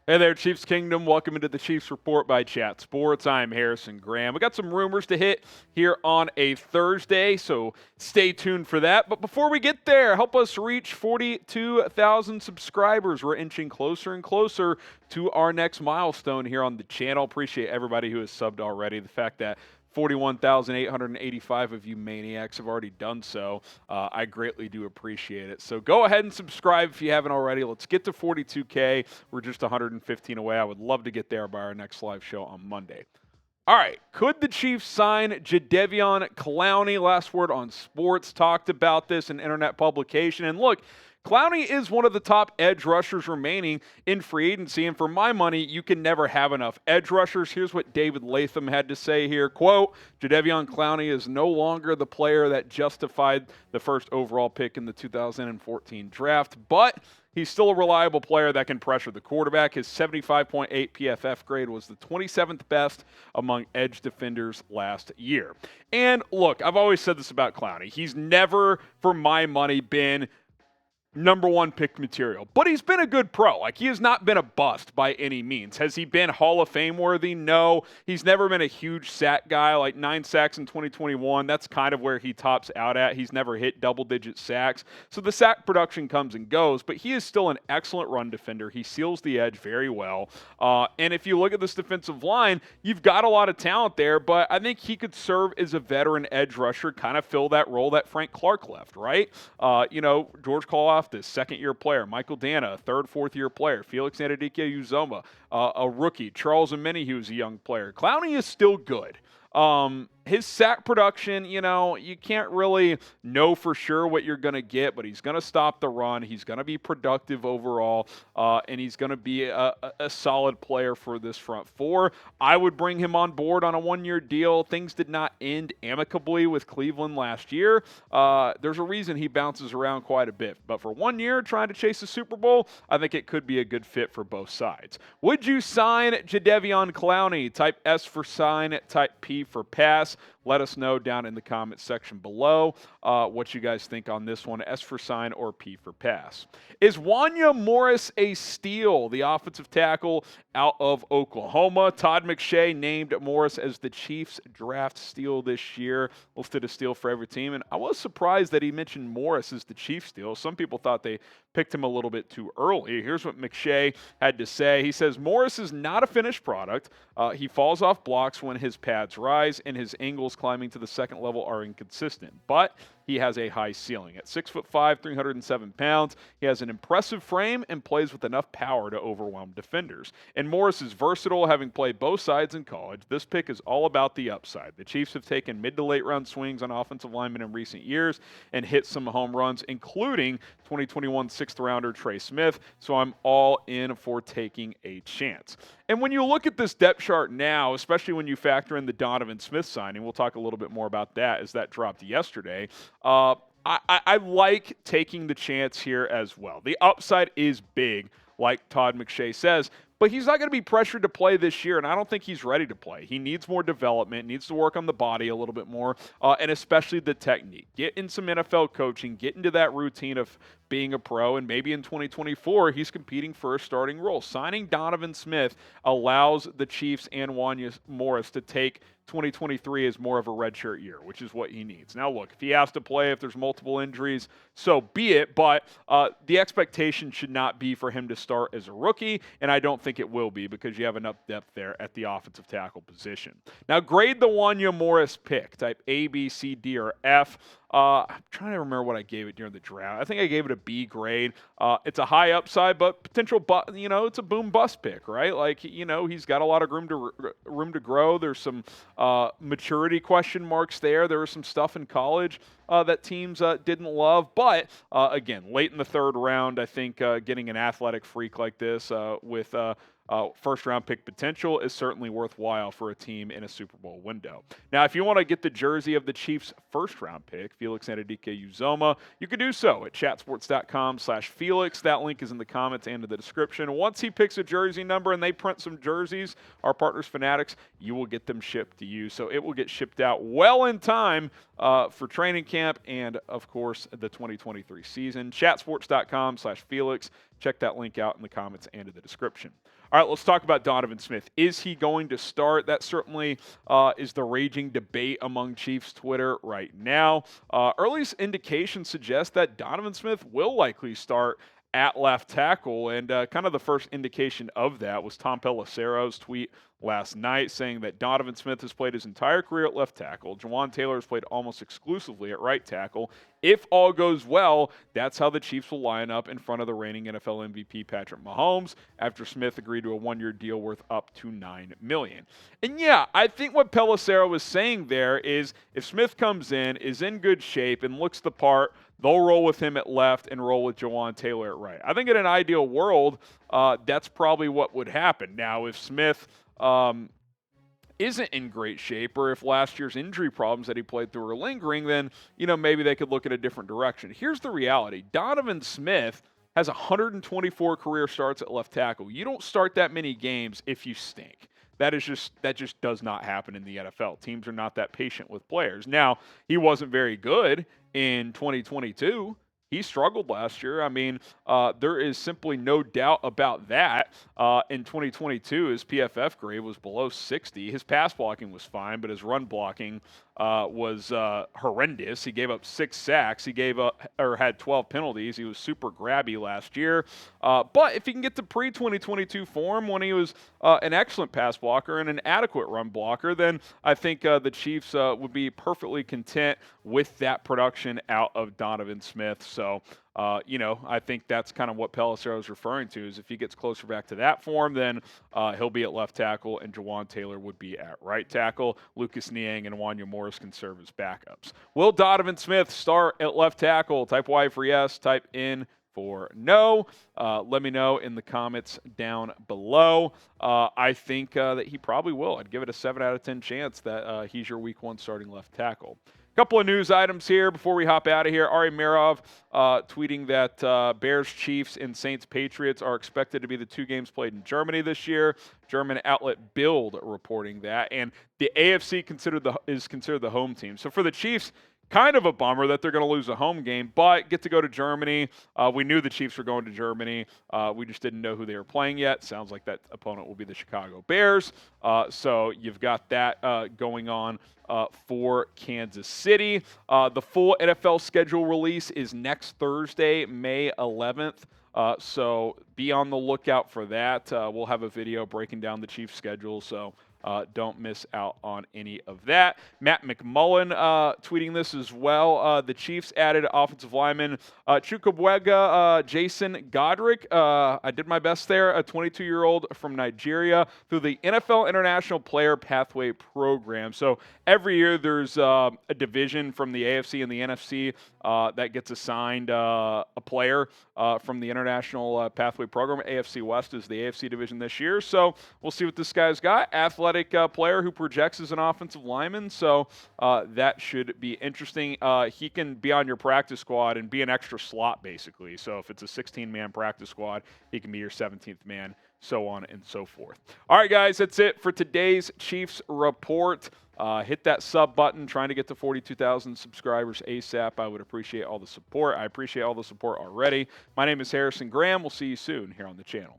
Hey there, Chiefs Kingdom. Welcome into the Chiefs Report by Chat Sports. I'm Harrison Graham. We got some rumors to hit here on a Thursday, so stay tuned for that. But before we get there, help us reach 42,000 subscribers. We're inching closer and closer to our next milestone here on the channel. Appreciate everybody who has subbed already. The fact that 41,885 of you maniacs have already done so. I greatly do appreciate it. So go ahead and subscribe if you haven't already. Let's get to 42K. We're just 115 away. I would love to get there by our next live show on Monday. All right, could the Chiefs sign Jadeveon Clowney? Last Word on Sports talked about this in internet publication. And look, Clowney is one of the top edge rushers remaining in free agency, and for my money, you can never have enough edge rushers. Here's what David Latham had to say here. Quote, Jadeveon Clowney is no longer the player that justified the first overall pick in the 2014 draft, but he's still a reliable player that can pressure the quarterback. His 75.8 PFF grade was the 27th best among edge defenders last year. And look, I've always said this about Clowney. He's never, for my money, been number one pick material. But he's been a good pro. Like, he has not been a bust by any means. Has he been Hall of Fame worthy? No. He's never been a huge sack guy, like 9 sacks in 2021. That's kind of where he tops out at. He's never hit double-digit sacks. So the sack production comes and goes, but he is still an excellent run defender. He seals the edge very well. And if you look at this defensive line, you've got a lot of talent there, but I think he could serve as a veteran edge rusher, kind of fill that role that Frank Clark left, right? George Karlaftis, second-year player. Michael Dana, third, fourth-year player. Felix Anudike-Uzomah, a rookie. Charles Omeni, who's a young player. Clowney is still good. His sack production, you can't really know for sure what you're going to get, but he's going to stop the run. He's going to be productive overall, and he's going to be a solid player for this front four. I would bring him on board on a one-year deal. Things did not end amicably with Cleveland last year. There's a reason he bounces around quite a bit, but for 1 year trying to chase the Super Bowl, I think it could be a good fit for both sides. Would you sign Jadeveon Clowney? Type S for sign, type P for pass. Let us know down in the comments section below what you guys think on this one, S for sign or P for pass. Is Wanya Morris a steal? The offensive tackle out of Oklahoma. Todd McShay named Morris as the Chiefs draft steal this year, listed a steal for every team. And I was surprised that he mentioned Morris as the Chiefs steal. Some people thought they picked him a little bit too early. Here's what McShay had to say. He says, Morris is not a finished product. He falls off blocks when his pads rise, and his angles climbing to the second level are inconsistent. But he has a high ceiling. At 6'5", 307 pounds, he has an impressive frame and plays with enough power to overwhelm defenders. And Morris is versatile, having played both sides in college. This pick is all about the upside. The Chiefs have taken mid to late round swings on offensive linemen in recent years and hit some home runs, including 2021 sixth rounder Trey Smith. So I'm all in for taking a chance. And when you look at this depth chart now, especially when you factor in the Donovan Smith signing, we'll talk a little bit more about that as that dropped yesterday. I like taking the chance here as well. The upside is big, like Todd McShay says, but he's not going to be pressured to play this year, and I don't think he's ready to play. He needs more development, needs to work on the body a little bit more, and especially the technique. Get in some NFL coaching, get into that routine of being a pro, and maybe in 2024 he's competing for a starting role. Signing Donovan Smith allows the Chiefs and Wanya Morris to take 2023 as more of a redshirt year, which is what he needs. Now, look, if he has to play, if there's multiple injuries, so be it, but the expectation should not be for him to start as a rookie, and I don't think it will be because you have enough depth there at the offensive tackle position. Now, grade the Wanya Morris pick, type A, B, C, D, or F. I'm trying to remember what I gave it during the draft. I think I gave it a B grade. It's a high upside, but potential, it's a boom bust pick, right? Like, he's got a lot of room to grow. There's some maturity question marks there. There was some stuff in college that teams didn't love. But, again, late in the third round, I think getting an athletic freak like this with first-round pick potential is certainly worthwhile for a team in a Super Bowl window. Now, if you want to get the jersey of the Chiefs' first-round pick, Felix Anudike-Uzomah, you can do so at chatsports.com/Felix. That link is in the comments and in the description. Once he picks a jersey number and they print some jerseys, our partners, Fanatics, you will get them shipped to you. So it will get shipped out well in time for training camp and, of course, the 2023 season. Chatsports.com/Felix. Check that link out in the comments and in the description. All right, let's talk about Donovan Smith. Is he going to start? That certainly is the raging debate among Chiefs Twitter right now. Early indications suggest that Donovan Smith will likely start at left tackle, and kind of the first indication of that was Tom Pelissero's tweet last night saying that Donovan Smith has played his entire career at left tackle. Jawaan Taylor has played almost exclusively at right tackle. If all goes well, that's how the Chiefs will line up in front of the reigning NFL MVP Patrick Mahomes after Smith agreed to a one-year deal worth up to $9 million. And yeah, I think what Pelissero was saying there is if Smith comes in, is in good shape, and looks the part, they'll roll with him at left and roll with Jawaan Taylor at right. I think in an ideal world, that's probably what would happen. Now, if Smith isn't in great shape, or if last year's injury problems that he played through are lingering, then, maybe they could look at a different direction. Here's the reality. Donovan Smith has 124 career starts at left tackle. You don't start that many games if you stink. That just does not happen in the NFL. Teams are not that patient with players. Now, he wasn't very good in 2022. He struggled last year. I mean, there is simply no doubt about that. In 2022, his PFF grade was below 60. His pass blocking was fine, but his run blocking was horrendous. He gave up 6 sacks. He had 12 penalties. He was super grabby last year. But if he can get to pre-2022 form when he was an excellent pass blocker and an adequate run blocker, then I think the Chiefs would be perfectly content with that production out of Donovan Smith. So, I think that's kind of what Pelissero is referring to, is if he gets closer back to that form, then he'll be at left tackle, and Jawaan Taylor would be at right tackle. Lucas Niang and Wanya Morris can serve as backups. Will Donovan Smith start at left tackle? Type Y for yes, type in for no. Let me know in the comments down below. I think that he probably will. I'd give it a 7 out of 10 chance that he's your week 1 starting left tackle. Couple of news items here before we hop out of here. Ari Merov tweeting that Bears, Chiefs, and Saints, Patriots are expected to be the 2 games played in Germany this year. German outlet Bild reporting that. And the AFC is considered the home team. So for the Chiefs, kind of a bummer that they're going to lose a home game, but get to go to Germany. We knew the Chiefs were going to Germany. We just didn't know who they were playing yet. Sounds like that opponent will be the Chicago Bears. So you've got that going on for Kansas City. The full NFL schedule release is next Thursday, May 11th. So be on the lookout for that. We'll have a video breaking down the Chiefs' schedule, so don't miss out on any of that. Matt McMullen tweeting this as well. The Chiefs added offensive lineman Chukwuemeka Jason Godric. I did my best there, a 22-year-old from Nigeria, through the NFL International Player Pathway Program. So every year there's a division from the AFC and the NFC that gets assigned a player from the International Pathway Program. AFC West is the AFC division this year. So we'll see what this guy's got. Athletic player who projects as an offensive lineman. So that should be interesting. He can be on your practice squad and be an extra slot, basically. So if it's a 16-man practice squad, he can be your 17th man, so on and so forth. All right, guys, that's it for today's Chiefs Report. Hit that sub button, trying to get to 42,000 subscribers ASAP. I would appreciate all the support. I appreciate all the support already. My name is Harrison Graham. We'll see you soon here on the channel.